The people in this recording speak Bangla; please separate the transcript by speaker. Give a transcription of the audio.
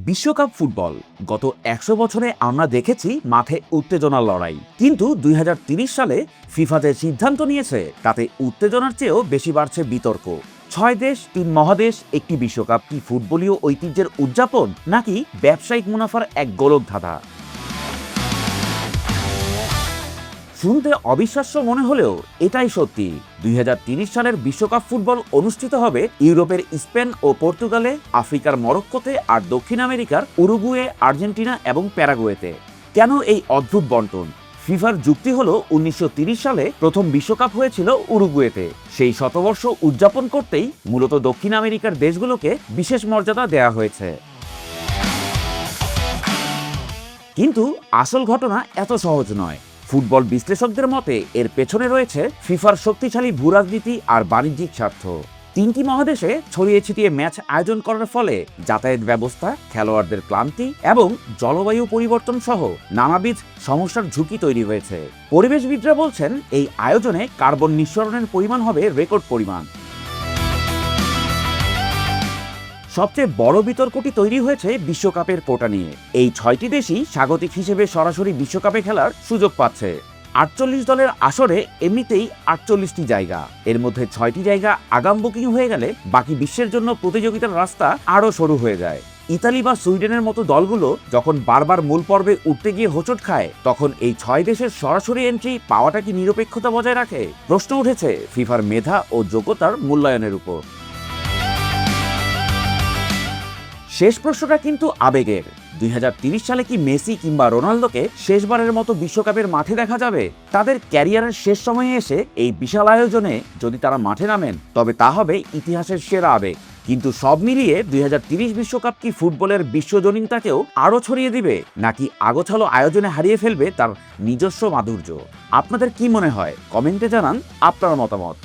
Speaker 1: বিশ্বকাপ ফুটবল গত ১০০ বছরে আমরা দেখেছি মাঠে উত্তেজনার লড়াই, কিন্তু ২০৩০ সালে ফিফা যে সিদ্ধান্ত নিয়েছে তাতে উত্তেজনার চেয়েও বেশি বাড়ছে বিতর্ক। ৬ দেশ, ৩ মহাদেশ, একটি বিশ্বকাপ কি ফুটবলীয় ঐতিহ্যের উদযাপন নাকি ব্যবসায়িক মুনাফার এক গোলকধাঁধা? শুনতে অবিশ্বাস্য মনে হলেও এটাই সত্যি। ২০৩০ সালের বিশ্বকাপ ফুটবল অনুষ্ঠিত হবে ইউরোপের স্পেন ও পর্তুগালে, আফ্রিকার মরক্কোতে আর দক্ষিণ আমেরিকার উরুগুয়ে, আর্জেন্টিনা এবং প্যারাগুয়েতে। কেন এই অদ্ভুত বন্টন? ফিফার যুক্তি হলো ১৯৩০ সালে প্রথম বিশ্বকাপ হয়েছিল উরুগুয়েতে। সেই শতবর্ষ উদযাপন করতেই মূলত দক্ষিণ আমেরিকার দেশগুলোকে বিশেষ মর্যাদা দেয়া হয়েছে। কিন্তু আসল ঘটনা এত সহজ নয়। ফুটবল বিশ্লেষকদের মতে এর পেছনে রয়েছে ফিফার শক্তিশালী ভূরাজনীতি আর বাণিজ্যিক স্বার্থ। ৩টি মহাদেশে ছড়িয়ে ছিটিয়ে ম্যাচ আয়োজন করার ফলে যাতায়াত ব্যবস্থা, খেলোয়াড়দের ক্লান্তি এবং জলবায়ু পরিবর্তন সহ নানাবিধ সমস্যার ঝুঁকি তৈরি হয়েছে। পরিবেশবিদরা বলছেন এই আয়োজনে কার্বন নিঃসরণের পরিমাণ হবে রেকর্ড পরিমাণ। সবচেয়ে বড় বিতর্কটি তৈরি হয়েছে বিশ্বকাপের কোটা নিয়ে। এই ৬টি দেশই স্বাগতিক হিসেবে সরাসরি বিশ্বকাপে খেলার সুযোগ পাচ্ছে। ৪৮ দলের আসরে এমনিতেই ৪৮টি জায়গা, এর মধ্যে ৬টি জায়গা আগাম বুকিং হয়ে গেলে বাকি বিশ্বের জন্য প্রতিযোগিতার রাস্তা আরও সরু হয়ে যায়। ইতালি বা সুইডেনের মতো দলগুলো যখন বারবার মূল পর্বে উঠতে গিয়ে হোঁচট খায়, তখন এই ৬ দেশের সরাসরি এন্ট্রি পাওয়াটা কি নিরপেক্ষতা বজায় রাখে? প্রশ্ন উঠেছে ফিফার মেধা ও যোগ্যতার মূল্যায়নের উপর। শেষ প্রশ্নটা কিন্তু আবেগের। ২০৩০ সালে কি মেসি কিংবা রোনালদোকে শেষবারের মতো বিশ্বকাপের মাঠে দেখা যাবে? তাদের ক্যারিয়ারের শেষ সময়ে এসে এই বিশাল আয়োজনে যদি তারা মাঠে নামেন, তবে তা হবে ইতিহাসের সেরা আবেগ। কিন্তু সব মিলিয়ে ২০৩০ বিশ্বকাপ কি ফুটবলের বিশ্বজনীনতাকেও আরও ছড়িয়ে দিবে, নাকি আগোছালো আয়োজনে হারিয়ে ফেলবে তার নিজস্ব মাধুর্য? আপনাদের কি মনে হয়? কমেন্টে জানান আপনার মতামত।